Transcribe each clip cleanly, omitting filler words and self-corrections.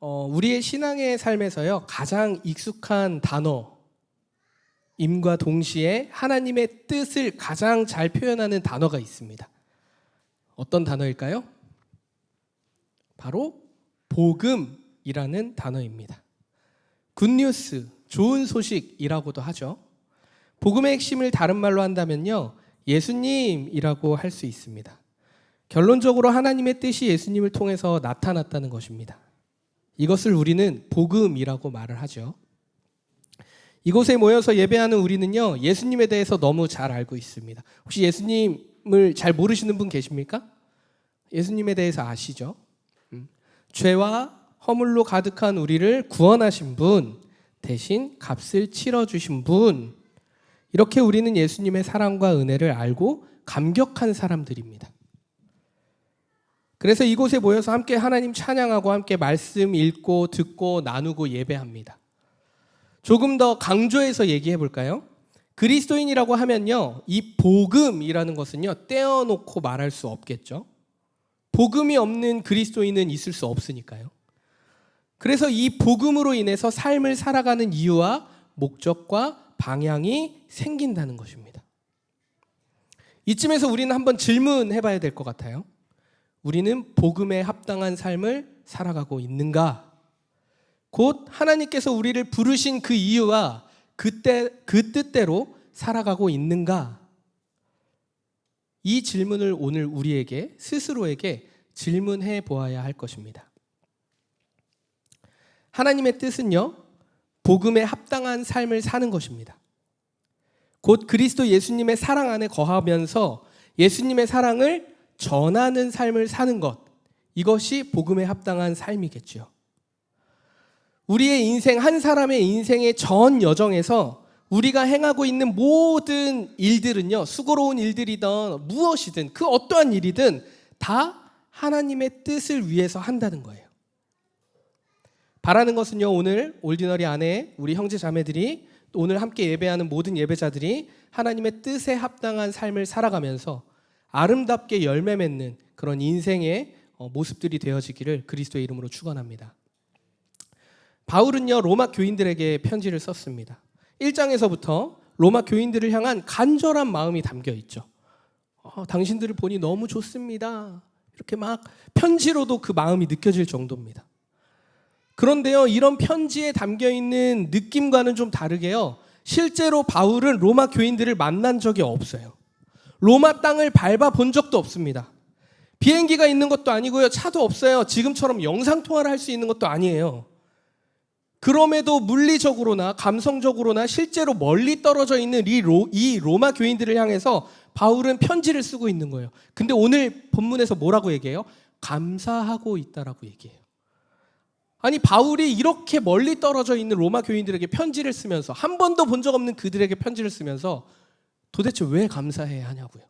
우리의 신앙의 삶에서요, 가장 익숙한 단어임과 동시에 하나님의 뜻을 가장 잘 표현하는 단어가 있습니다. 어떤 단어일까요? 바로 복음이라는 단어입니다. 굿뉴스, 좋은 소식이라고도 하죠. 복음의 핵심을 다른 말로 한다면요, 예수님이라고 할 수 있습니다. 결론적으로 하나님의 뜻이 예수님을 통해서 나타났다는 것입니다. 이것을 우리는 복음이라고 말을 하죠. 이곳에 모여서 예배하는 우리는요, 예수님에 대해서 너무 잘 알고 있습니다. 혹시 예수님을 잘 모르시는 분 계십니까? 예수님에 대해서 아시죠? 죄와 허물로 가득한 우리를 구원하신 분, 대신 값을 치러주신 분, 이렇게 우리는 예수님의 사랑과 은혜를 알고 감격한 사람들입니다. 그래서 이곳에 모여서 함께 하나님 찬양하고 함께 말씀 읽고 듣고 나누고 예배합니다. 조금 더 강조해서 얘기해 볼까요? 그리스도인이라고 하면요, 이 복음이라는 것은요, 떼어놓고 말할 수 없겠죠. 복음이 없는 그리스도인은 있을 수 없으니까요. 그래서 이 복음으로 인해서 삶을 살아가는 이유와 목적과 방향이 생긴다는 것입니다. 이쯤에서 우리는 한번 질문해 봐야 될 것 같아요. 우리는 복음에 합당한 삶을 살아가고 있는가? 곧 하나님께서 우리를 부르신 그 이유와 그 뜻대로 살아가고 있는가? 이 질문을 오늘 우리에게 스스로에게 질문해 보아야 할 것입니다. 하나님의 뜻은요, 복음에 합당한 삶을 사는 것입니다. 곧 그리스도 예수님의 사랑 안에 거하면서 예수님의 사랑을 전하는 삶을 사는 것, 이것이 복음에 합당한 삶이겠죠. 우리의 인생, 한 사람의 인생의 전 여정에서 우리가 행하고 있는 모든 일들은요, 수고로운 일들이든 무엇이든 그 어떠한 일이든 다 하나님의 뜻을 위해서 한다는 거예요. 바라는 것은요, 오늘 올디너리 안에 우리 형제 자매들이, 오늘 함께 예배하는 모든 예배자들이 하나님의 뜻에 합당한 삶을 살아가면서 아름답게 열매 맺는 그런 인생의 모습들이 되어지기를 그리스도의 이름으로 축원합니다. 바울은요, 로마 교인들에게 편지를 썼습니다. 1장에서부터 로마 교인들을 향한 간절한 마음이 담겨 있죠. 당신들을 보니 너무 좋습니다. 이렇게 막 편지로도 그 마음이 느껴질 정도입니다. 그런데요, 이런 편지에 담겨 있는 느낌과는 좀 다르게요, 실제로 바울은 로마 교인들을 만난 적이 없어요. 로마 땅을 밟아본 적도 없습니다. 비행기가 있는 것도 아니고요, 차도 없어요. 지금처럼 영상통화를 할 수 있는 것도 아니에요. 그럼에도 물리적으로나 감성적으로나 실제로 멀리 떨어져 있는 이 로마 교인들을 향해서 바울은 편지를 쓰고 있는 거예요. 근데 오늘 본문에서 뭐라고 얘기해요? 감사하고 있다라고 얘기해요. 아니, 바울이 이렇게 멀리 떨어져 있는 로마 교인들에게 편지를 쓰면서, 한 번도 본 적 없는 그들에게 편지를 쓰면서 도대체 왜 감사해야 하냐고요.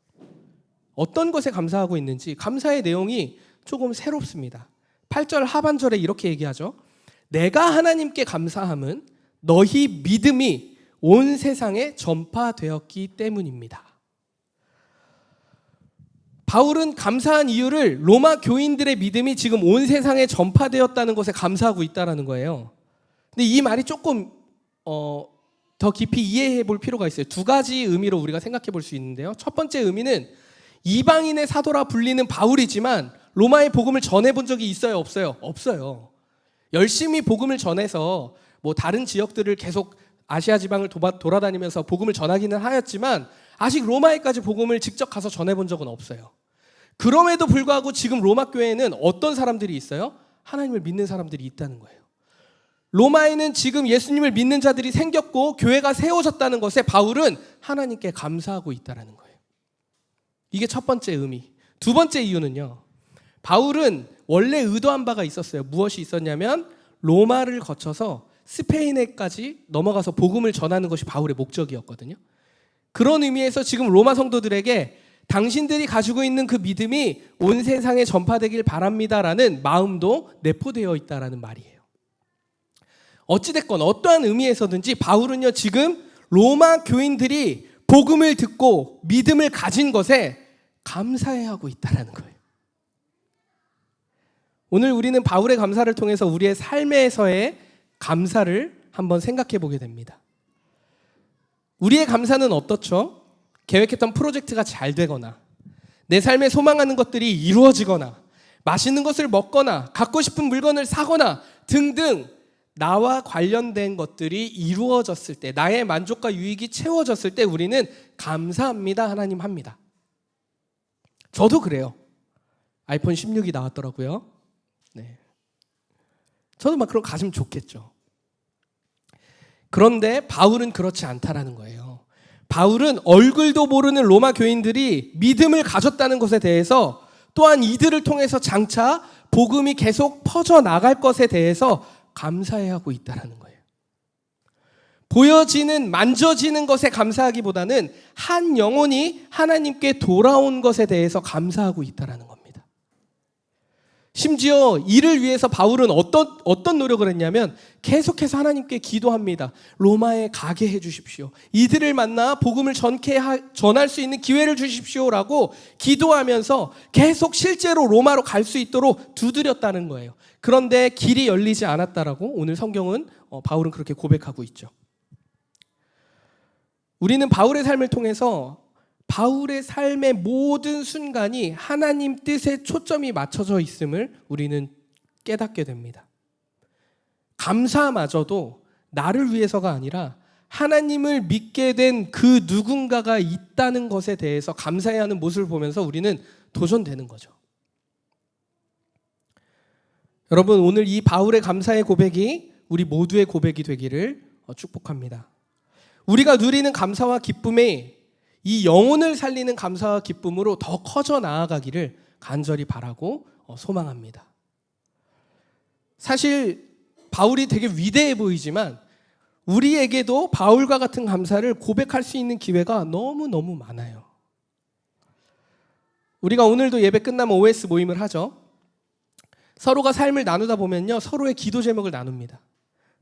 어떤 것에 감사하고 있는지 감사의 내용이 조금 새롭습니다. 8절 하반절에 이렇게 얘기하죠. 내가 하나님께 감사함은 너희 믿음이 온 세상에 전파되었기 때문입니다. 바울은 감사한 이유를 로마 교인들의 믿음이 지금 온 세상에 전파되었다는 것에 감사하고 있다는 거예요. 근데 이 말이 조금 더 깊이 이해해 볼 필요가 있어요. 두 가지 의미로 우리가 생각해 볼 수 있는데요. 첫 번째 의미는 이방인의 사도라 불리는 바울이지만 로마의 복음을 전해본 적이 있어요, 없어요? 없어요. 열심히 복음을 전해서 뭐 다른 지역들을 계속 아시아 지방을 돌아다니면서 복음을 전하기는 하였지만 아직 로마에까지 복음을 직접 가서 전해본 적은 없어요. 그럼에도 불구하고 지금 로마 교회에는 어떤 사람들이 있어요? 하나님을 믿는 사람들이 있다는 거예요. 로마에는 지금 예수님을 믿는 자들이 생겼고 교회가 세워졌다는 것에 바울은 하나님께 감사하고 있다는 거예요. 이게 첫 번째 의미. 두 번째 이유는요, 바울은 원래 의도한 바가 있었어요. 무엇이 있었냐면 로마를 거쳐서 스페인에까지 넘어가서 복음을 전하는 것이 바울의 목적이었거든요. 그런 의미에서 지금 로마 성도들에게 당신들이 가지고 있는 그 믿음이 온 세상에 전파되길 바랍니다라는 마음도 내포되어 있다라는 말이에요. 어찌됐건 어떠한 의미에서든지 바울은요, 지금 로마 교인들이 복음을 듣고 믿음을 가진 것에 감사해하고 있다는 거예요. 오늘 우리는 바울의 감사를 통해서 우리의 삶에서의 감사를 한번 생각해 보게 됩니다. 우리의 감사는 어떻죠? 계획했던 프로젝트가 잘 되거나, 내 삶에 소망하는 것들이 이루어지거나, 맛있는 것을 먹거나, 갖고 싶은 물건을 사거나 등등 나와 관련된 것들이 이루어졌을 때, 나의 만족과 유익이 채워졌을 때 우리는 감사합니다 하나님 합니다. 저도 그래요. 아이폰 16이 나왔더라고요. 네. 저도 막 그런 거 가지면 좋겠죠. 그런데 바울은 그렇지 않다라는 거예요. 바울은 얼굴도 모르는 로마 교인들이 믿음을 가졌다는 것에 대해서, 또한 이들을 통해서 장차 복음이 계속 퍼져나갈 것에 대해서 감사해야 하고 있다는 거예요. 보여지는, 만져지는 것에 감사하기보다는 한 영혼이 하나님께 돌아온 것에 대해서 감사하고 있다는 겁니다. 심지어 이를 위해서 바울은 어떤 노력을 했냐면 계속해서 하나님께 기도합니다. 로마에 가게 해주십시오. 이들을 만나 복음을 전할 수 있는 기회를 주십시오라고 기도하면서 계속 실제로 로마로 갈 수 있도록 두드렸다는 거예요. 그런데 길이 열리지 않았다라고 오늘 성경은 바울은 그렇게 고백하고 있죠. 우리는 바울의 삶을 통해서 바울의 삶의 모든 순간이 하나님 뜻에 초점이 맞춰져 있음을 우리는 깨닫게 됩니다. 감사마저도 나를 위해서가 아니라 하나님을 믿게 된 그 누군가가 있다는 것에 대해서 감사해야 하는 모습을 보면서 우리는 도전되는 거죠. 여러분, 오늘 이 바울의 감사의 고백이 우리 모두의 고백이 되기를 축복합니다. 우리가 누리는 감사와 기쁨이 이 영혼을 살리는 감사와 기쁨으로 더 커져 나아가기를 간절히 바라고 소망합니다. 사실 바울이 되게 위대해 보이지만 우리에게도 바울과 같은 감사를 고백할 수 있는 기회가 너무너무 많아요. 우리가 오늘도 예배 끝나면 OS 모임을 하죠. 서로가 삶을 나누다 보면요, 서로의 기도 제목을 나눕니다.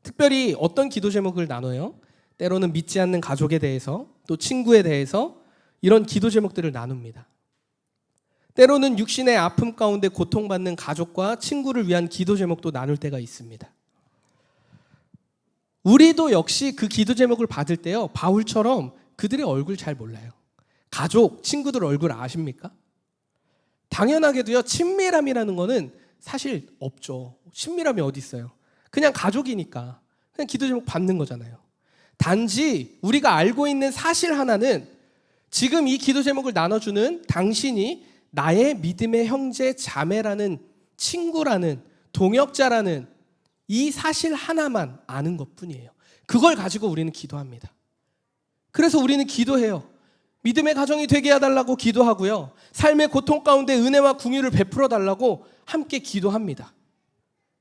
특별히 어떤 기도 제목을 나눠요? 때로는 믿지 않는 가족에 대해서, 또 친구에 대해서 이런 기도 제목들을 나눕니다. 때로는 육신의 아픔 가운데 고통받는 가족과 친구를 위한 기도 제목도 나눌 때가 있습니다. 우리도 역시 그 기도 제목을 받을 때요, 바울처럼 그들의 얼굴 잘 몰라요. 가족, 친구들 얼굴 아십니까? 당연하게도요, 친밀함이라는 거는 사실 없죠. 친밀함이 어디 있어요? 그냥 가족이니까 그냥 기도 제목 받는 거잖아요. 단지 우리가 알고 있는 사실 하나는 지금 이 기도 제목을 나눠주는 당신이 나의 믿음의 형제 자매라는, 친구라는, 동역자라는 이 사실 하나만 아는 것뿐이에요. 그걸 가지고 우리는 기도합니다. 그래서 우리는 기도해요. 믿음의 가정이 되게 해달라고 기도하고요, 삶의 고통 가운데 은혜와 긍휼을 베풀어 달라고 함께 기도합니다.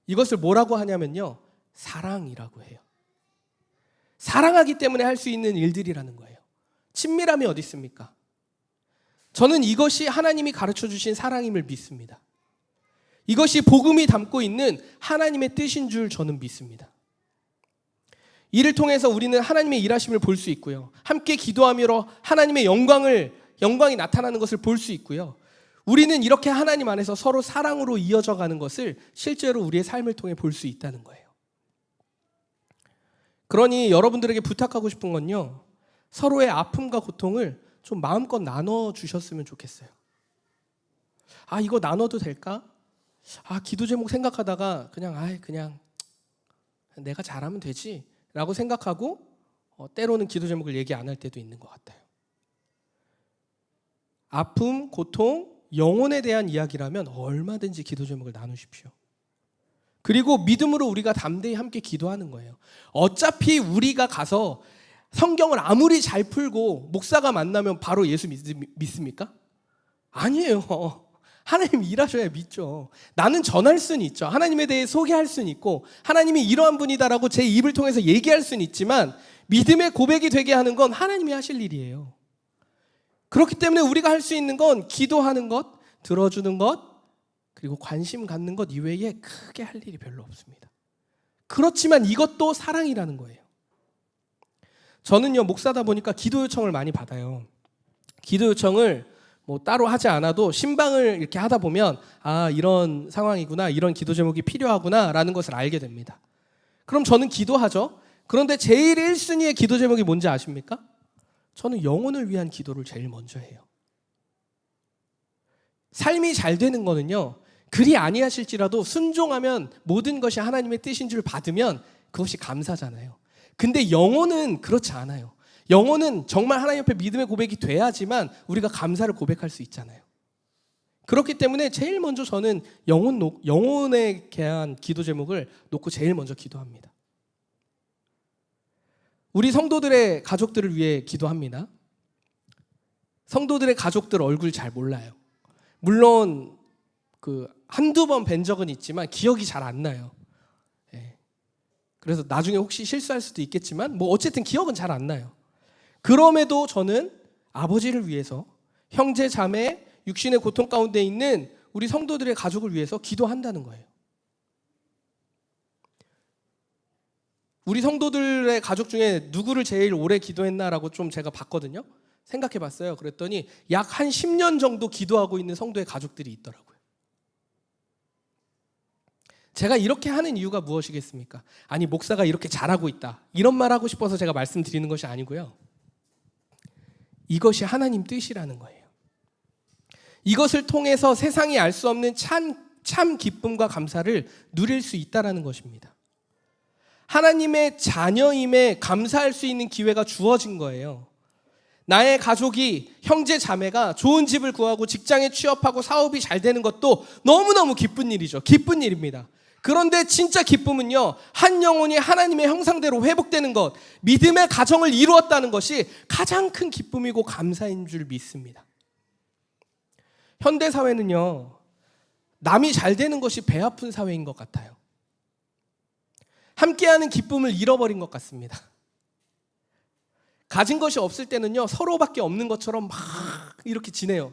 이것을 뭐라고 하냐면요, 사랑이라고 해요. 사랑하기 때문에 할 수 있는 일들이라는 거예요. 친밀함이 어디 있습니까? 저는 이것이 하나님이 가르쳐 주신 사랑임을 믿습니다. 이것이 복음이 담고 있는 하나님의 뜻인 줄 저는 믿습니다. 이를 통해서 우리는 하나님의 일하심을 볼 수 있고요, 함께 기도하며 하나님의 영광이 나타나는 것을 볼 수 있고요, 우리는 이렇게 하나님 안에서 서로 사랑으로 이어져 가는 것을 실제로 우리의 삶을 통해 볼 수 있다는 거예요. 그러니 여러분들에게 부탁하고 싶은 건요, 서로의 아픔과 고통을 좀 마음껏 나눠주셨으면 좋겠어요. 아, 이거 나눠도 될까? 아, 기도 제목 생각하다가 그냥 내가 잘하면 되지 라고 생각하고 때로는 기도 제목을 얘기 안 할 때도 있는 것 같아요. 아픔, 고통, 영혼에 대한 이야기라면 얼마든지 기도 제목을 나누십시오. 그리고 믿음으로 우리가 담대히 함께 기도하는 거예요. 어차피 우리가 가서 성경을 아무리 잘 풀고 목사가 만나면 바로 예수 믿습니까? 아니에요. 하나님 일하셔야 믿죠. 나는 전할 수는 있죠. 하나님에 대해 소개할 수는 있고 하나님이 이러한 분이다라고 제 입을 통해서 얘기할 수는 있지만 믿음의 고백이 되게 하는 건 하나님이 하실 일이에요. 그렇기 때문에 우리가 할 수 있는 건 기도하는 것, 들어주는 것, 그리고 관심 갖는 것 이외에 크게 할 일이 별로 없습니다. 그렇지만 이것도 사랑이라는 거예요. 저는요, 목사다 보니까 기도 요청을 많이 받아요. 기도 요청을 뭐 따로 하지 않아도 신방을 이렇게 하다 보면 아, 이런 상황이구나, 이런 기도 제목이 필요하구나라는 것을 알게 됩니다. 그럼 저는 기도하죠. 그런데 제일 1순위의 기도 제목이 뭔지 아십니까? 저는 영혼을 위한 기도를 제일 먼저 해요. 삶이 잘 되는 거는요, 그리 아니하실지라도 순종하면 모든 것이 하나님의 뜻인 줄 받으면 그것이 감사잖아요. 근데 영혼은 그렇지 않아요. 영혼은 정말 하나님 앞에 믿음의 고백이 돼야지만 우리가 감사를 고백할 수 있잖아요. 그렇기 때문에 제일 먼저 저는 영혼에 대한 기도 제목을 놓고 제일 먼저 기도합니다. 우리 성도들의 가족들을 위해 기도합니다. 성도들의 가족들 얼굴 잘 몰라요. 물론 한두 번 뵌 적은 있지만 기억이 잘 안 나요. 그래서 나중에 혹시 실수할 수도 있겠지만 뭐 어쨌든 기억은 잘 안 나요. 그럼에도 저는 아버지를 위해서, 형제 자매, 육신의 고통 가운데 있는 우리 성도들의 가족을 위해서 기도한다는 거예요. 우리 성도들의 가족 중에 누구를 제일 오래 기도했나라고 좀 제가 봤거든요. 생각해 봤어요. 그랬더니 약 한 10년 정도 기도하고 있는 성도의 가족들이 있더라고요. 제가 이렇게 하는 이유가 무엇이겠습니까? 아니, 목사가 이렇게 잘하고 있다, 이런 말 하고 싶어서 제가 말씀드리는 것이 아니고요. 이것이 하나님 뜻이라는 거예요. 이것을 통해서 세상이 알 수 없는 참 기쁨과 감사를 누릴 수 있다는 것입니다. 하나님의 자녀임에 감사할 수 있는 기회가 주어진 거예요. 나의 가족이, 형제 자매가 좋은 집을 구하고 직장에 취업하고 사업이 잘 되는 것도 너무너무 기쁜 일이죠. 기쁜 일입니다. 그런데 진짜 기쁨은요, 한 영혼이 하나님의 형상대로 회복되는 것, 믿음의 가정을 이루었다는 것이 가장 큰 기쁨이고 감사인 줄 믿습니다. 현대사회는요, 남이 잘 되는 것이 배 아픈 사회인 것 같아요. 함께하는 기쁨을 잃어버린 것 같습니다. 가진 것이 없을 때는요, 서로밖에 없는 것처럼 막 이렇게 지내요.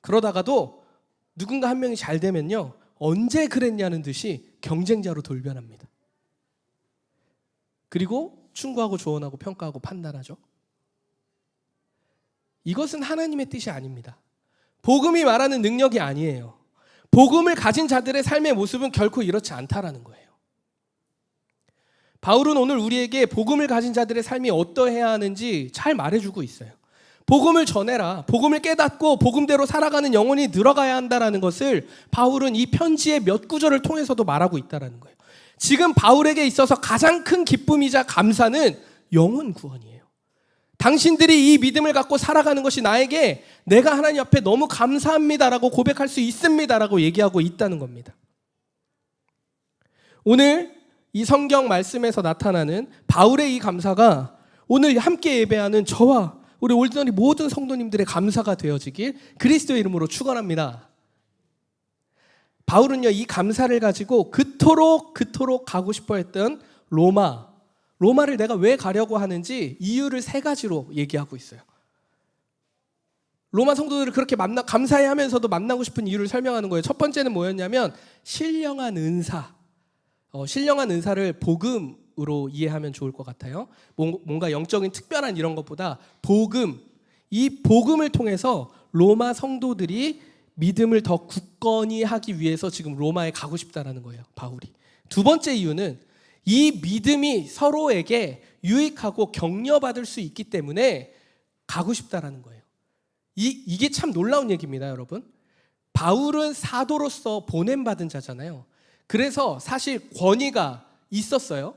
그러다가도 누군가 한 명이 잘 되면요, 언제 그랬냐는 듯이 경쟁자로 돌변합니다. 그리고 충고하고 조언하고 평가하고 판단하죠. 이것은 하나님의 뜻이 아닙니다. 복음이 말하는 능력이 아니에요. 복음을 가진 자들의 삶의 모습은 결코 이렇지 않다라는 거예요. 바울은 오늘 우리에게 복음을 가진 자들의 삶이 어떠해야 하는지 잘 말해주고 있어요. 복음을 전해라. 복음을 깨닫고 복음대로 살아가는 영혼이 늘어가야 한다는 것을 바울은 이 편지의 몇 구절을 통해서도 말하고 있다는 거예요. 지금 바울에게 있어서 가장 큰 기쁨이자 감사는 영혼 구원이에요. 당신들이 이 믿음을 갖고 살아가는 것이 나에게 내가 하나님 앞에 너무 감사합니다라고 고백할 수 있습니다라고 얘기하고 있다는 겁니다. 오늘 이 성경 말씀에서 나타나는 바울의 이 감사가 오늘 함께 예배하는 저와 우리 올드너리 모든 성도님들의 감사가 되어지길 그리스도의 이름으로 축원합니다. 바울은요, 이 감사를 가지고 그토록 가고 싶어 했던 로마를 내가 왜 가려고 하는지 이유를 3가지로 얘기하고 있어요. 로마 성도들을 그렇게 감사해 하면서도 만나고 싶은 이유를 설명하는 거예요. 첫 번째는 뭐였냐면 신령한 은사. 신령한 은사를 복음으로 이해하면 좋을 것 같아요. 뭔가 영적인 특별한 이런 것보다 복음, 이 복음을 통해서 로마 성도들이 믿음을 더 굳건히 하기 위해서 지금 로마에 가고 싶다라는 거예요, 바울이. 두 번째 이유는 이 믿음이 서로에게 유익하고 격려받을 수 있기 때문에 가고 싶다라는 거예요. 이게 참 놀라운 얘기입니다, 여러분. 바울은 사도로서 보냄받은 자잖아요. 그래서 사실 권위가 있었어요.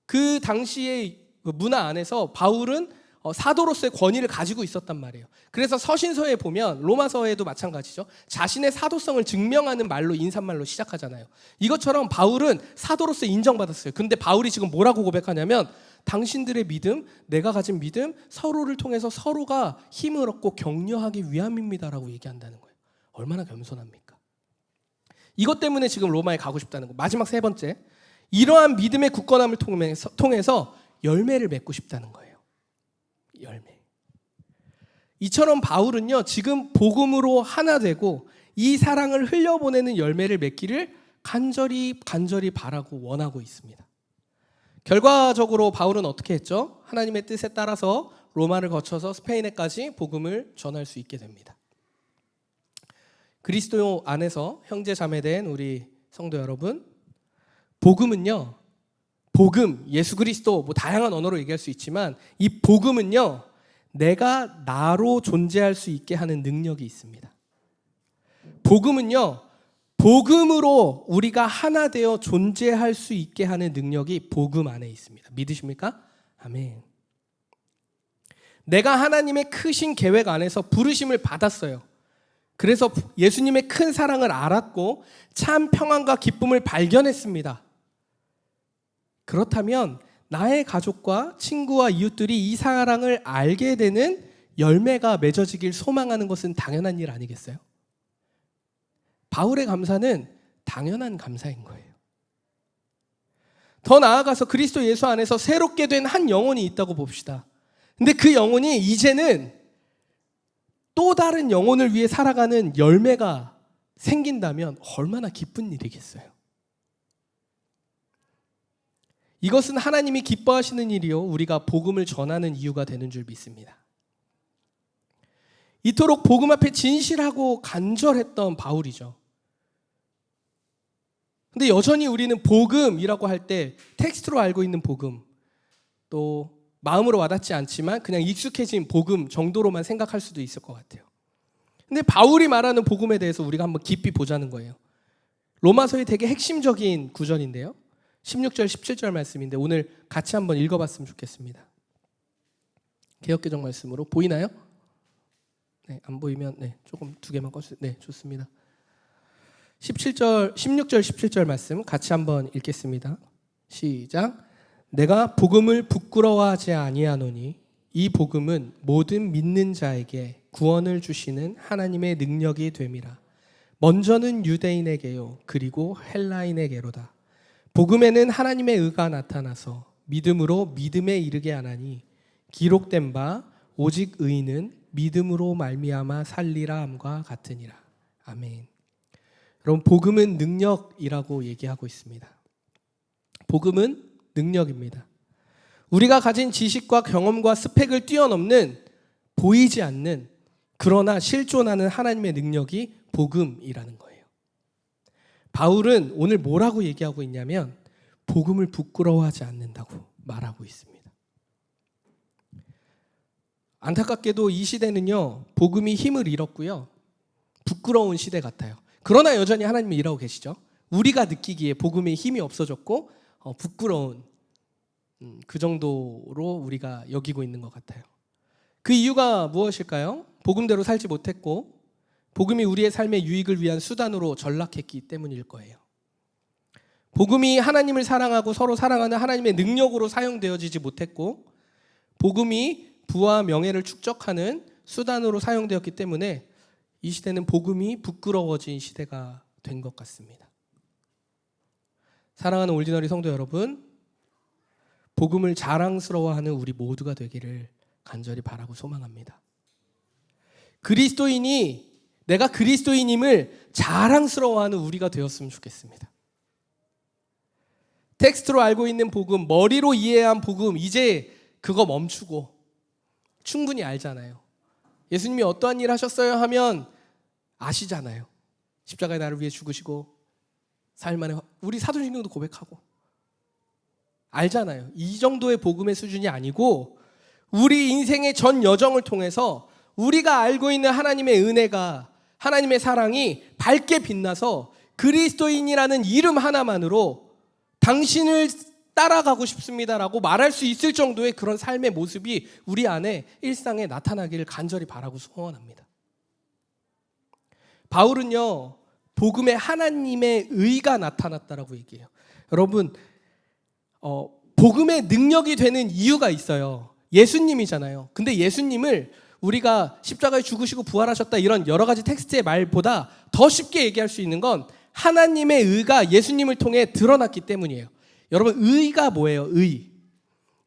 그 당시의 문화 안에서 바울은 사도로서의 권위를 가지고 있었단 말이에요. 그래서 서신서에 보면, 로마서에도 마찬가지죠, 자신의 사도성을 증명하는 말로, 인사말로 시작하잖아요. 이것처럼 바울은 사도로서 인정받았어요. 근데 바울이 지금 뭐라고 고백하냐면, 당신들의 믿음, 내가 가진 믿음, 서로를 통해서 서로가 힘을 얻고 격려하기 위함입니다라고 얘기한다는 거예요. 얼마나 겸손합니까? 이것 때문에 지금 로마에 가고 싶다는 거. 마지막 3번째, 이러한 믿음의 굳건함을 통해서 열매를 맺고 싶다는 거예요. 열매. 이처럼 바울은요, 지금 복음으로 하나 되고 이 사랑을 흘려보내는 열매를 맺기를 간절히 바라고 원하고 있습니다. 결과적으로 바울은 어떻게 했죠? 하나님의 뜻에 따라서 로마를 거쳐서 스페인에까지 복음을 전할 수 있게 됩니다. 그리스도 안에서 형제 자매된 우리 성도 여러분, 복음은요, 복음, 예수 그리스도, 뭐 다양한 언어로 얘기할 수 있지만 이 복음은요, 내가 나로 존재할 수 있게 하는 능력이 있습니다. 복음은요, 복음으로 우리가 하나 되어 존재할 수 있게 하는 능력이 복음 안에 있습니다. 믿으십니까? 아멘. 내가 하나님의 크신 계획 안에서 부르심을 받았어요. 그래서 예수님의 큰 사랑을 알았고 참 평안과 기쁨을 발견했습니다. 그렇다면 나의 가족과 친구와 이웃들이 이 사랑을 알게 되는 열매가 맺어지길 소망하는 것은 당연한 일 아니겠어요? 바울의 감사는 당연한 감사인 거예요. 더 나아가서 그리스도 예수 안에서 새롭게 된 한 영혼이 있다고 봅시다. 근데 그 영혼이 이제는 또 다른 영혼을 위해 살아가는 열매가 생긴다면 얼마나 기쁜 일이겠어요. 이것은 하나님이 기뻐하시는 일이요, 우리가 복음을 전하는 이유가 되는 줄 믿습니다. 이토록 복음 앞에 진실하고 간절했던 바울이죠. 근데 여전히 우리는 복음이라고 할 때 텍스트로 알고 있는 복음, 또 마음으로 와닿지 않지만 그냥 익숙해진 복음 정도로만 생각할 수도 있을 것 같아요. 근데 바울이 말하는 복음에 대해서 우리가 한번 깊이 보자는 거예요. 로마서의 되게 핵심적인 구절인데요, 16절 17절 말씀인데 오늘 같이 한번 읽어봤으면 좋겠습니다. 개역개정 말씀으로 보이나요? 네, 안 보이면 조금 두 개만 꺼주세요. 네, 좋습니다. 16절 17절 말씀 같이 한번 읽겠습니다. 시작. 내가 복음을 부끄러워하지 아니하노니 이 복음은 모든 믿는 자에게 구원을 주시는 하나님의 능력이 됨이라. 먼저는 유대인에게요 그리고 헬라인에게로다. 복음에는 하나님의 의가 나타나서 믿음으로 믿음에 이르게 하나니 기록된 바 오직 의인은 믿음으로 말미암아 살리라 함과 같으니라. 아멘. 여러분, 복음은 능력이라고 얘기하고 있습니다. 복음은 능력입니다. 우리가 가진 지식과 경험과 스펙을 뛰어넘는, 보이지 않는, 그러나 실존하는 하나님의 능력이 복음이라는 거예요. 바울은 오늘 뭐라고 얘기하고 있냐면 복음을 부끄러워하지 않는다고 말하고 있습니다. 안타깝게도 이 시대는요, 복음이 힘을 잃었고요, 부끄러운 시대 같아요. 그러나 여전히 하나님이 일하고 계시죠. 우리가 느끼기에 복음의 힘이 없어졌고 부끄러운 그 정도로 우리가 여기고 있는 것 같아요. 그 이유가 무엇일까요? 복음대로 살지 못했고 복음이 우리의 삶의 유익을 위한 수단으로 전락했기 때문일 거예요. 복음이 하나님을 사랑하고 서로 사랑하는 하나님의 능력으로 사용되어지지 못했고 복음이 부와 명예를 축적하는 수단으로 사용되었기 때문에 이 시대는 복음이 부끄러워진 시대가 된 것 같습니다. 사랑하는 올디너리 성도 여러분, 복음을 자랑스러워하는 우리 모두가 되기를 간절히 바라고 소망합니다. 그리스도인이, 내가 그리스도인임을 자랑스러워하는 우리가 되었으면 좋겠습니다. 텍스트로 알고 있는 복음, 머리로 이해한 복음, 이제 그거 멈추고 충분히 알잖아요. 예수님이 어떠한 일 하셨어요 하면 아시잖아요. 십자가에 나를 위해 죽으시고 사흘 만에 우리 사도신경도 고백하고 알잖아요. 이 정도의 복음의 수준이 아니고 우리 인생의 전 여정을 통해서 우리가 알고 있는 하나님의 은혜가, 하나님의 사랑이 밝게 빛나서 그리스도인이라는 이름 하나만으로 당신을 따라가고 싶습니다라고 말할 수 있을 정도의 그런 삶의 모습이 우리 안에 일상에 나타나기를 간절히 바라고 소원합니다. 바울은요, 복음에 하나님의 의가 나타났다라고 얘기해요. 여러분, 복음의 능력이 되는 이유가 있어요. 예수님이잖아요. 근데 예수님을 우리가 십자가에 죽으시고 부활하셨다 이런 여러 가지 텍스트의 말보다 더 쉽게 얘기할 수 있는 건 하나님의 의가 예수님을 통해 드러났기 때문이에요. 여러분, 의가 뭐예요?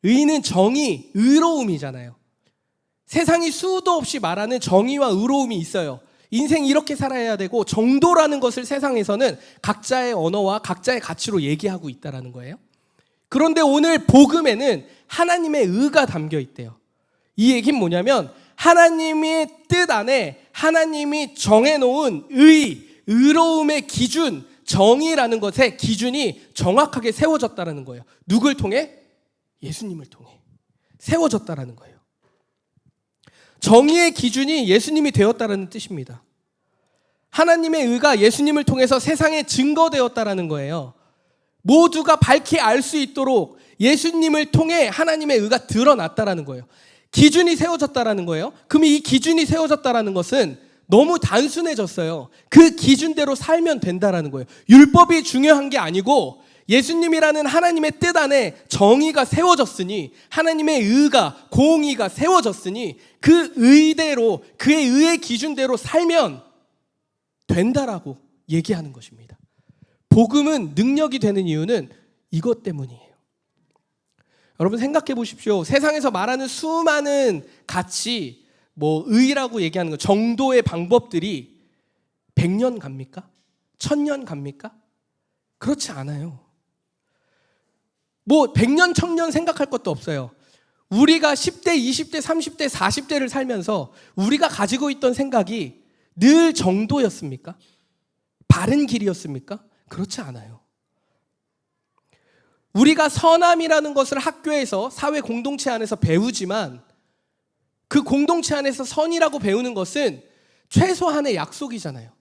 의는 정의, 의로움이잖아요. 세상이 수도 없이 말하는 정의와 의로움이 있어요. 인생 이렇게 살아야 되고 정도라는 것을 세상에서는 각자의 언어와 각자의 가치로 얘기하고 있다는 거예요. 그런데 오늘 복음에는 하나님의 의가 담겨 있대요. 이 얘기는 뭐냐면 하나님의 뜻 안에 하나님이 정해놓은 의로움의 기준, 정의라는 것의 기준이 정확하게 세워졌다는 거예요. 누굴 통해? 예수님을 통해 세워졌다는 거예요. 정의의 기준이 예수님이 되었다는 뜻입니다. 하나님의 의가 예수님을 통해서 세상에 증거되었다는 거예요. 모두가 밝히 알 수 있도록 예수님을 통해 하나님의 의가 드러났다는 거예요. 기준이 세워졌다는 거예요. 그럼 이 기준이 세워졌다는 것은 너무 단순해졌어요. 그 기준대로 살면 된다는 거예요. 율법이 중요한 게 아니고 예수님이라는 하나님의 뜻 안에 정의가 세워졌으니, 하나님의 의가, 공의가 세워졌으니 그 의대로, 그의 의의 기준대로 살면 된다라고 얘기하는 것입니다. 복음은 능력이 되는 이유는 이것 때문이에요. 여러분 생각해 보십시오. 세상에서 말하는 수많은 가치, 의라고 얘기하는 거, 정도의 방법들이 100년 갑니까? 1000년 갑니까? 그렇지 않아요. 100년, 1000년 생각할 것도 없어요. 우리가 10대, 20대, 30대, 40대를 살면서 우리가 가지고 있던 생각이 늘 정도였습니까? 바른 길이었습니까? 그렇지 않아요. 우리가 선함이라는 것을 학교에서, 사회 공동체 안에서 배우지만 그 공동체 안에서 선이라고 배우는 것은 최소한의 약속이잖아요.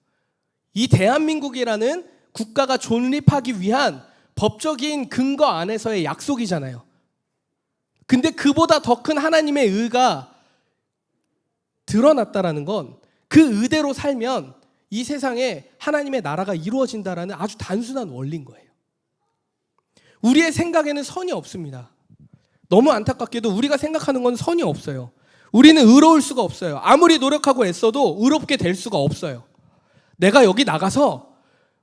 이 대한민국이라는 국가가 존립하기 위한 법적인 근거 안에서의 약속이잖아요. 근데 그보다 더 큰 하나님의 의가 드러났다라는 건 그 의대로 살면 이 세상에 하나님의 나라가 이루어진다라는 아주 단순한 원리인 거예요. 우리의 생각에는 선이 없습니다. 너무 안타깝게도 우리가 생각하는 건 선이 없어요. 우리는 의로울 수가 없어요. 아무리 노력하고 애써도 의롭게 될 수가 없어요. 내가 여기 나가서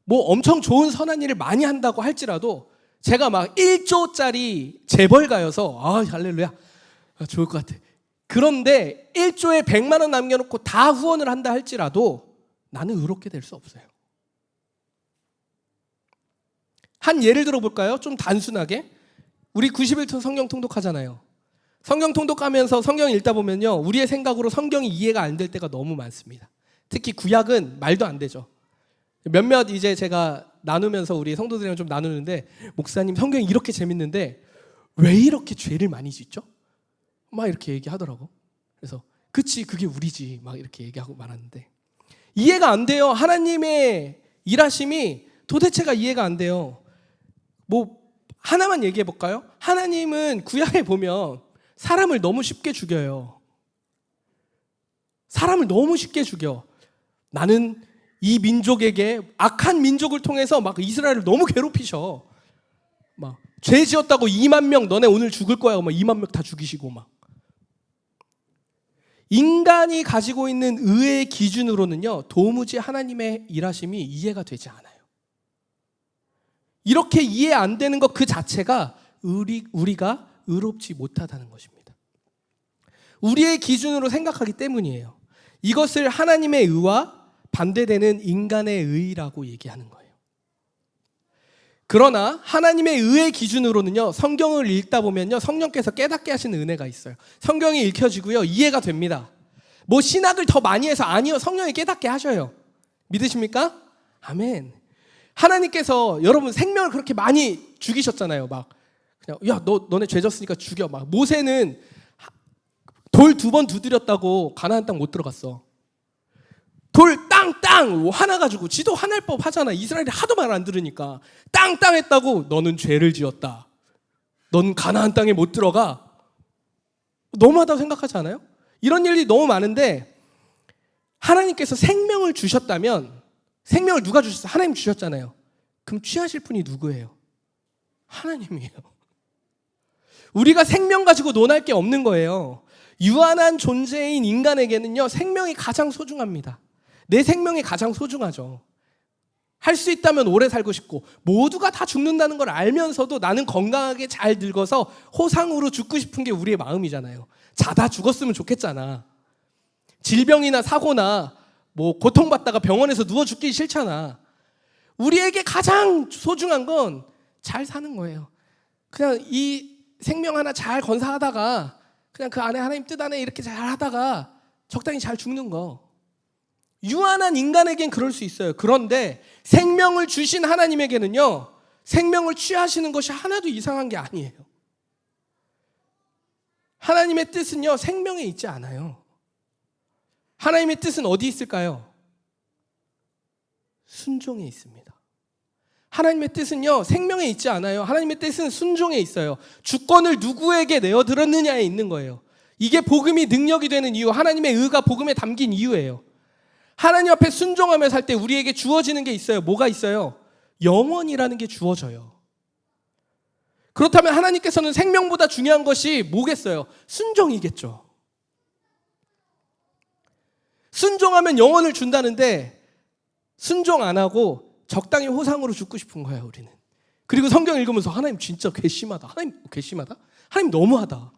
엄청 좋은 선한 일을 많이 한다고 할지라도 제가 막 1조짜리 재벌가여서 할렐루야, 좋을 것 같아. 그런데 1조에 100만 원 남겨놓고 다 후원을 한다 할지라도 나는 의롭게 될 수 없어요. 한 예를 들어볼까요? 좀 단순하게. 우리 91톤 성경 통독하잖아요. 성경 통독하면서 성경 읽다 보면요, 우리의 생각으로 성경이 이해가 안 될 때가 너무 많습니다. 특히 구약은 말도 안 되죠. 몇몇 이제 제가 나누면서 우리 성도들이랑 좀 나누는데, 목사님 성경이 이렇게 재밌는데 왜 이렇게 죄를 많이 짓죠? 막 이렇게 얘기하더라고. 그래서 그치, 그게 우리지, 막 이렇게 얘기하고 말하는데 이해가 안 돼요. 하나님의 일하심이 도대체가 이해가 안 돼요. 하나만 얘기해 볼까요? 하나님은 구약에 보면 사람을 너무 쉽게 죽여요. 사람을 너무 쉽게 죽여. 나는 이 민족에게, 악한 민족을 통해서 막 이스라엘을 너무 괴롭히셔. 막 죄 지었다고 2만 명 너네 오늘 죽을 거야. 막 2만 명 다 죽이시고 막. 인간이 가지고 있는 의의 기준으로는요, 도무지 하나님의 일하심이 이해가 되지 않아요. 이렇게 이해 안 되는 것 그 자체가 우리가 의롭지 못하다는 것입니다. 우리의 기준으로 생각하기 때문이에요. 이것을 하나님의 의와 반대되는 인간의 의라고 얘기하는 거예요. 그러나 하나님의 의의 기준으로는요, 성경을 읽다 보면요, 성령께서 깨닫게 하시는 은혜가 있어요. 성경이 읽혀지고요, 이해가 됩니다. 신학을 더 많이 해서 아니요, 성령이 깨닫게 하셔요. 믿으십니까? 아멘. 하나님께서 여러분 생명을 그렇게 많이 죽이셨잖아요. 막 그냥 너네 죄 졌으니까 죽여. 막 모세는 돌 2번 두드렸다고 가나안 땅 못 들어갔어. 돌 땅 화나가지고, 지도 화날 법 하잖아. 이스라엘이 하도 말 안 들으니까 땅 했다고 너는 죄를 지었다, 넌 가나안 땅에 못 들어가. 너무하다고 생각하지 않아요? 이런 일이 너무 많은데, 하나님께서 생명을 주셨다면, 생명을 누가 주셨어요? 하나님 주셨잖아요. 그럼 취하실 분이 누구예요? 하나님이에요. 우리가 생명 가지고 논할 게 없는 거예요. 유한한 존재인 인간에게는요, 생명이 가장 소중합니다. 내 생명이 가장 소중하죠. 할 수 있다면 오래 살고 싶고, 모두가 다 죽는다는 걸 알면서도 나는 건강하게 잘 늙어서 호상으로 죽고 싶은 게 우리의 마음이잖아요. 자다 죽었으면 좋겠잖아. 질병이나 사고나 고통받다가 병원에서 누워 죽기 싫잖아. 우리에게 가장 소중한 건 잘 사는 거예요. 그냥 이 생명 하나 잘 건사하다가, 그냥 그 안에 하나님 뜻 안에 이렇게 잘 하다가 적당히 잘 죽는 거. 유한한 인간에겐 그럴 수 있어요. 그런데 생명을 주신 하나님에게는요, 생명을 취하시는 것이 하나도 이상한 게 아니에요. 하나님의 뜻은요, 생명에 있지 않아요. 하나님의 뜻은 어디 있을까요? 순종에 있습니다. 하나님의 뜻은요, 생명에 있지 않아요. 하나님의 뜻은 순종에 있어요. 주권을 누구에게 내어드렸느냐에 있는 거예요. 이게 복음이 능력이 되는 이유, 하나님의 의가 복음에 담긴 이유예요. 하나님 앞에 순종하며 살 때 우리에게 주어지는 게 있어요. 뭐가 있어요? 영원이라는 게 주어져요. 그렇다면 하나님께서는 생명보다 중요한 것이 뭐겠어요? 순종이겠죠. 순종하면 영원을 준다는데 순종 안 하고 적당히 호상으로 죽고 싶은 거야, 우리는. 그리고 성경 읽으면서 하나님 진짜 괘씸하다. 하나님 괘씸하다? 하나님 너무하다.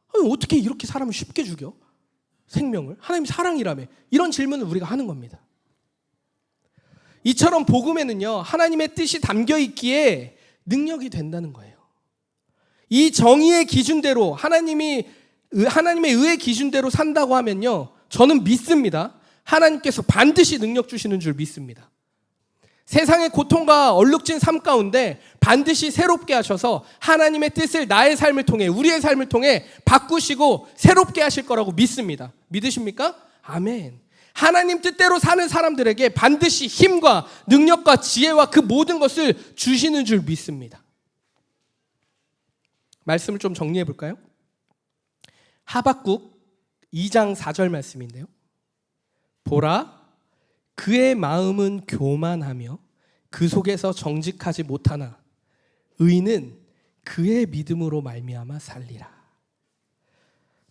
하나님 어떻게 이렇게 사람을 쉽게 죽여? 생명을? 하나님 사랑이라며. 이런 질문을 우리가 하는 겁니다. 이처럼 복음에는요, 하나님의 뜻이 담겨 있기에 능력이 된다는 거예요. 이 정의의 기준대로 하나님의 의의 기준대로 산다고 하면요, 저는 믿습니다. 하나님께서 반드시 능력 주시는 줄 믿습니다. 세상의 고통과 얼룩진 삶 가운데 반드시 새롭게 하셔서 하나님의 뜻을 나의 삶을 통해, 우리의 삶을 통해 바꾸시고 새롭게 하실 거라고 믿습니다. 믿으십니까? 아멘. 하나님 뜻대로 사는 사람들에게 반드시 힘과 능력과 지혜와 그 모든 것을 주시는 줄 믿습니다. 말씀을 좀 정리해 볼까요? 하박국 2장 4절 말씀인데요. 보라, 그의 마음은 교만하며 그 속에서 정직하지 못하나 의인은 그의 믿음으로 말미암아 살리라.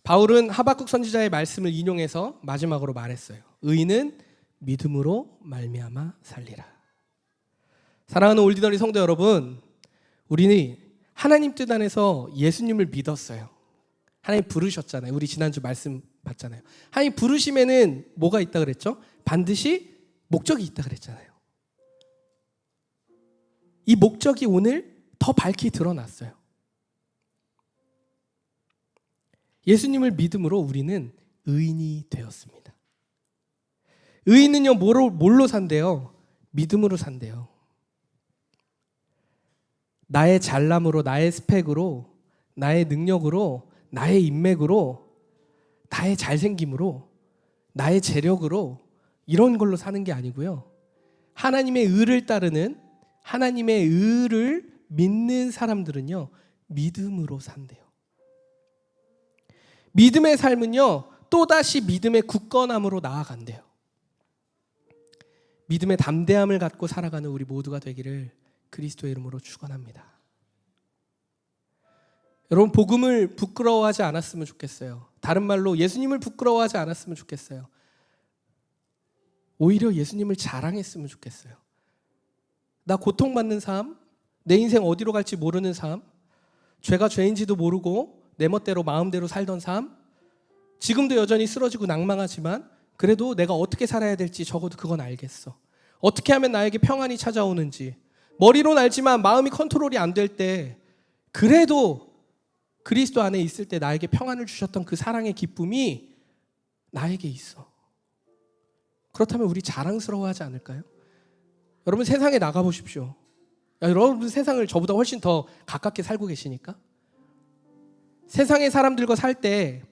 바울은 하박국 선지자의 말씀을 인용해서 마지막으로 말했어요. 의인은 믿음으로 말미암아 살리라. 사랑하는 올디너리 성도 여러분, 우리는 하나님 뜻 안에서 예수님을 믿었어요. 하나님 부르셨잖아요. 우리 지난주 말씀 봤잖아요. 하나님 부르심에는 뭐가 있다 그랬죠? 반드시 목적이 있다 그랬잖아요. 이 목적이 오늘 더 밝히 드러났어요. 예수님을 믿음으로 우리는 의인이 되었습니다. 의인은요, 뭘로 산대요? 믿음으로 산대요. 나의 잘남으로, 나의 스펙으로, 나의 능력으로, 나의 인맥으로, 나의 잘생김으로, 나의 재력으로 이런 걸로 사는 게 아니고요. 하나님의 의를 따르는, 하나님의 의를 믿는 사람들은요, 믿음으로 산대요. 믿음의 삶은요, 또다시 믿음의 굳건함으로 나아간대요. 믿음의 담대함을 갖고 살아가는 우리 모두가 되기를 그리스도의 이름으로 축원합니다. 여러분, 복음을 부끄러워하지 않았으면 좋겠어요. 다른 말로 예수님을 부끄러워하지 않았으면 좋겠어요. 오히려 예수님을 자랑했으면 좋겠어요. 나 고통받는 삶, 내 인생 어디로 갈지 모르는 삶, 죄가 죄인지도 모르고 내 멋대로 마음대로 살던 삶, 지금도 여전히 쓰러지고 낭망하지만 그래도 내가 어떻게 살아야 될지 적어도 그건 알겠어. 어떻게 하면 나에게 평안이 찾아오는지 머리로는 알지만 마음이 컨트롤이 안 될 때 그래도 그리스도 안에 있을 때 나에게 평안을 주셨던 그 사랑의 기쁨이 나에게 있어. 그렇다면 우리 자랑스러워하지 않을까요? 여러분, 세상에 나가보십시오. 여러분 세상을 저보다 훨씬 더 가깝게 살고 계시니까 세상의 사람들과 살 때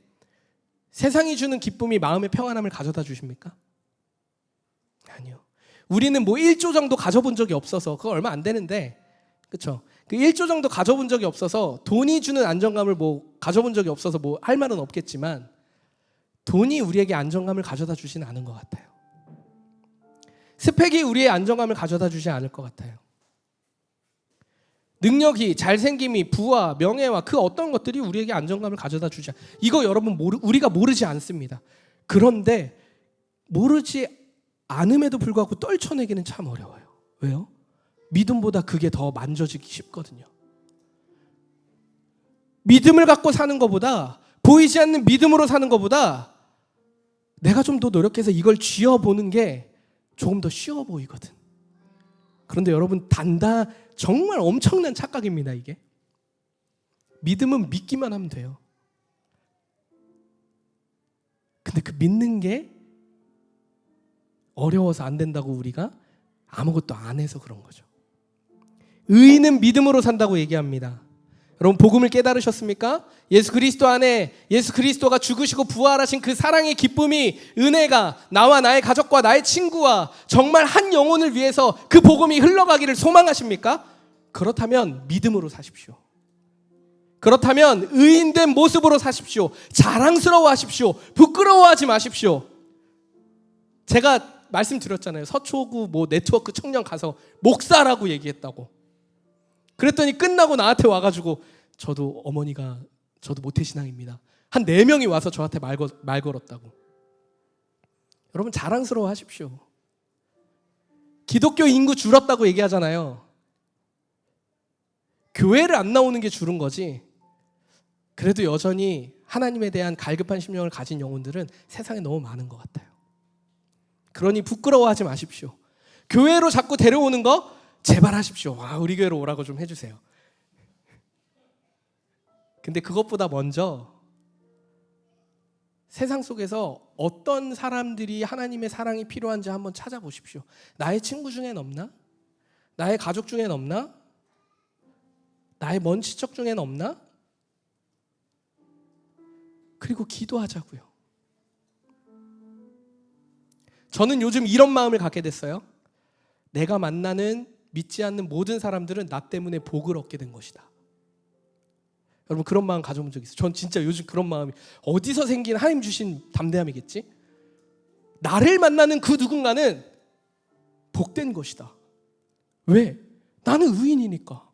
세상이 주는 기쁨이 마음의 평안함을 가져다 주십니까? 아니요. 우리는 뭐 1조 정도 가져본 적이 없어서 그거 얼마 안 되는데, 그렇죠? 그 1조 정도 가져본 적이 없어서 돈이 주는 안정감을 뭐 가져본 적이 없어서 뭐 할 말은 없겠지만 돈이 우리에게 안정감을 가져다 주지는 않은 것 같아요. 스펙이 우리의 안정감을 가져다 주지 않을 것 같아요. 능력이, 잘생김이, 부와 명예와 그 어떤 것들이 우리에게 안정감을 가져다 주지 않아요. 이거 여러분 우리가 모르지 않습니다. 그런데 모르지 않음에도 불구하고 떨쳐내기는 참 어려워요. 왜요? 믿음보다 그게 더 만져지기 쉽거든요. 믿음을 갖고 사는 것보다, 보이지 않는 믿음으로 사는 것보다 내가 좀 더 노력해서 이걸 쥐어보는 게 조금 더 쉬워 보이거든. 그런데 여러분, 정말 엄청난 착각입니다, 이게. 믿음은 믿기만 하면 돼요. 근데 그 믿는 게 어려워서 안 된다고 우리가 아무것도 안 해서 그런 거죠. 의인은 믿음으로 산다고 얘기합니다. 여러분 복음을 깨달으셨습니까? 예수 그리스도 안에 예수 그리스도가 죽으시고 부활하신 그 사랑의 기쁨이, 은혜가 나와 나의 가족과 나의 친구와 정말 한 영혼을 위해서 그 복음이 흘러가기를 소망하십니까? 그렇다면 믿음으로 사십시오. 그렇다면 의인된 모습으로 사십시오. 자랑스러워하십시오. 부끄러워하지 마십시오. 제가 말씀드렸잖아요. 서초구 네트워크 청년 가서 목사라고 얘기했다고. 그랬더니 끝나고 나한테 와가지고 저도 어머니가 저도 모태신앙입니다. 한 4명이 와서 저한테 말 걸었다고. 여러분 자랑스러워 하십시오. 기독교 인구 줄었다고 얘기하잖아요. 교회를 안 나오는 게 줄은 거지. 그래도 여전히 하나님에 대한 갈급한 심령을 가진 영혼들은 세상에 너무 많은 것 같아요. 그러니 부끄러워하지 마십시오. 교회로 자꾸 데려오는 거 제발 하십시오. 우리 교회로 오라고 좀 해주세요. 근데 그것보다 먼저 세상 속에서 어떤 사람들이 하나님의 사랑이 필요한지 한번 찾아보십시오. 나의 친구 중엔 없나? 나의 가족 중엔 없나? 나의 먼 친척 중엔 없나? 그리고 기도하자고요. 저는 요즘 이런 마음을 갖게 됐어요. 내가 만나는 믿지 않는 모든 사람들은 나 때문에 복을 얻게 된 것이다. 여러분 그런 마음 가져본 적 있어요? 전 진짜 요즘 그런 마음이 어디서 생긴 하나님 주신 담대함이겠지? 나를 만나는 그 누군가는 복된 것이다. 왜? 나는 의인이니까.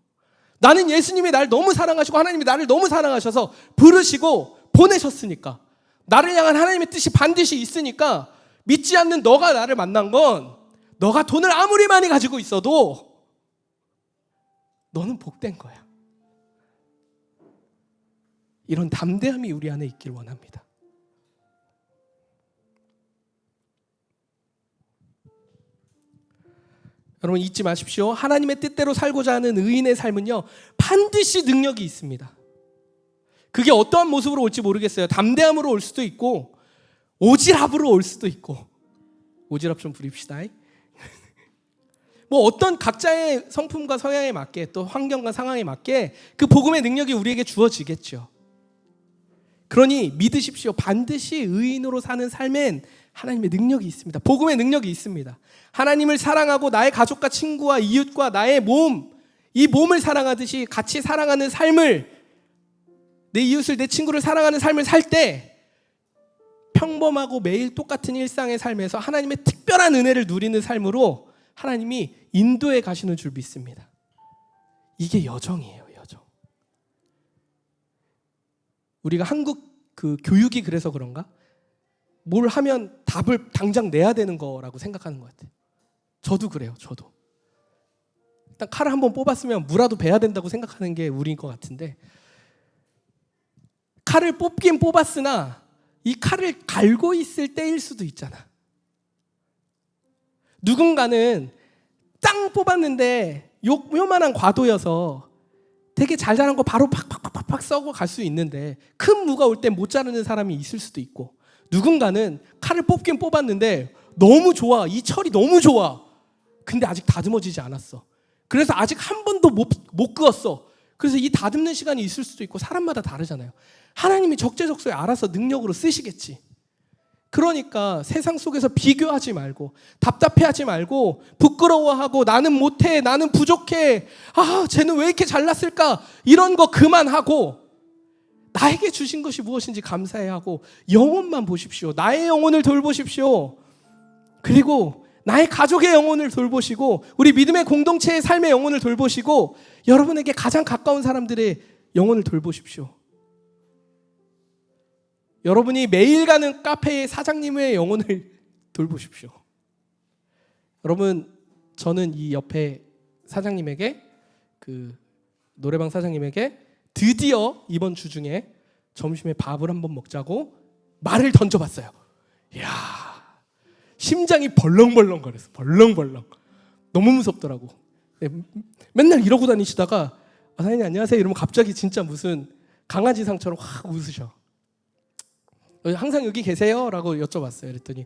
나는 예수님이 날 너무 사랑하시고 하나님이 나를 너무 사랑하셔서 부르시고 보내셨으니까. 나를 향한 하나님의 뜻이 반드시 있으니까 믿지 않는 너가 나를 만난 건 너가 돈을 아무리 많이 가지고 있어도 너는 복된 거야. 이런 담대함이 우리 안에 있길 원합니다. 여러분 잊지 마십시오. 하나님의 뜻대로 살고자 하는 의인의 삶은요 반드시 능력이 있습니다. 그게 어떠한 모습으로 올지 모르겠어요. 담대함으로 올 수도 있고 오지랖으로 올 수도 있고. 오지랖 좀 부립시다. 어떤 각자의 성품과 성향에 맞게 또 환경과 상황에 맞게 그 복음의 능력이 우리에게 주어지겠죠. 그러니 믿으십시오. 반드시 의인으로 사는 삶엔 하나님의 능력이 있습니다. 복음의 능력이 있습니다. 하나님을 사랑하고 나의 가족과 친구와 이웃과 나의 몸, 이 몸을 사랑하듯이 같이 사랑하는 삶을, 내 이웃을 내 친구를 사랑하는 삶을 살 때 평범하고 매일 똑같은 일상의 삶에서 하나님의 특별한 은혜를 누리는 삶으로 하나님이 인도해 가시는 줄 믿습니다. 이게 여정이에요, 여정. 우리가 한국 그 교육이 그래서 그런가? 뭘 하면 답을 당장 내야 되는 거라고 생각하는 것 같아요. 저도 그래요, 저도. 일단 칼을 한번 뽑았으면 무라도 베야 된다고 생각하는 게 우리인 것 같은데, 칼을 뽑긴 뽑았으나 이 칼을 갈고 있을 때일 수도 있잖아. 누군가는 땅 뽑았는데 요만한 과도여서 되게 잘 자란 거 바로 팍팍팍팍 썩어 갈 수 있는데 큰 무가 올 때 못 자르는 사람이 있을 수도 있고, 누군가는 칼을 뽑긴 뽑았는데 너무 좋아, 이 철이 너무 좋아, 근데 아직 다듬어지지 않았어. 그래서 아직 한 번도 못 그었어. 그래서 이 다듬는 시간이 있을 수도 있고, 사람마다 다르잖아요. 하나님이 적재적소에 알아서 능력으로 쓰시겠지. 그러니까 세상 속에서 비교하지 말고, 답답해하지 말고, 부끄러워하고 나는 못해, 나는 부족해, 쟤는 왜 이렇게 잘났을까, 이런 거 그만하고 나에게 주신 것이 무엇인지 감사해야 하고 영혼만 보십시오. 나의 영혼을 돌보십시오. 그리고 나의 가족의 영혼을 돌보시고 우리 믿음의 공동체의 삶의 영혼을 돌보시고 여러분에게 가장 가까운 사람들의 영혼을 돌보십시오. 여러분이 매일 가는 카페의 사장님의 영혼을 돌보십시오. 여러분, 저는 이 옆에 사장님에게, 그 노래방 사장님에게 드디어 이번 주 중에 점심에 밥을 한번 먹자고 말을 던져봤어요. 이야, 심장이 벌렁벌렁 거렸어. 벌렁벌렁. 너무 무섭더라고. 맨날 이러고 다니시다가 사장님 안녕하세요 이러면 갑자기 진짜 무슨 강아지상처럼 확 웃으셔. 항상 여기 계세요?라고 여쭤봤어요. 그랬더니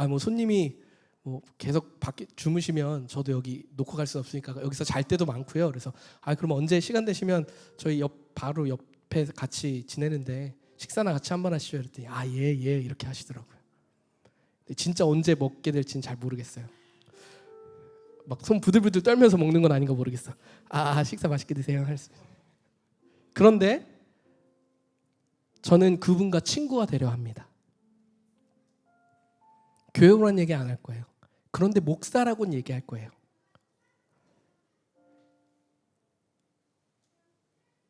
뭐 손님이 뭐 계속 밖에 주무시면 저도 여기 놓고 갈 수 없으니까 여기서 잘 때도 많고요. 그래서 그럼 언제 시간 되시면 저희 바로 옆에 같이 지내는데 식사나 같이 한번 하시죠. 그랬더니 예 이렇게 하시더라고요. 근데 진짜 언제 먹게 될지는 잘 모르겠어요. 막 손 부들부들 떨면서 먹는 건 아닌가 모르겠어. 식사 맛있게 드세요. 그런데 저는 그분과 친구가 되려 합니다. 교회 오라는 얘기 안 할 거예요. 그런데 목사라고는 얘기할 거예요.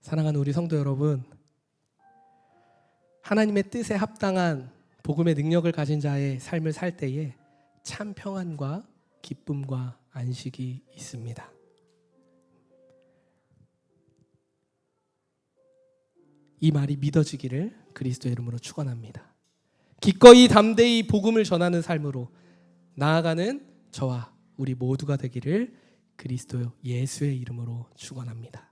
사랑하는 우리 성도 여러분, 하나님의 뜻에 합당한 복음의 능력을 가진 자의 삶을 살 때에 참 평안과 기쁨과 안식이 있습니다. 이 말이 믿어지기를 그리스도의 이름으로 축원합니다. 기꺼이 담대히 복음을 전하는 삶으로 나아가는 저와 우리 모두가 되기를 그리스도 예수의 이름으로 축원합니다.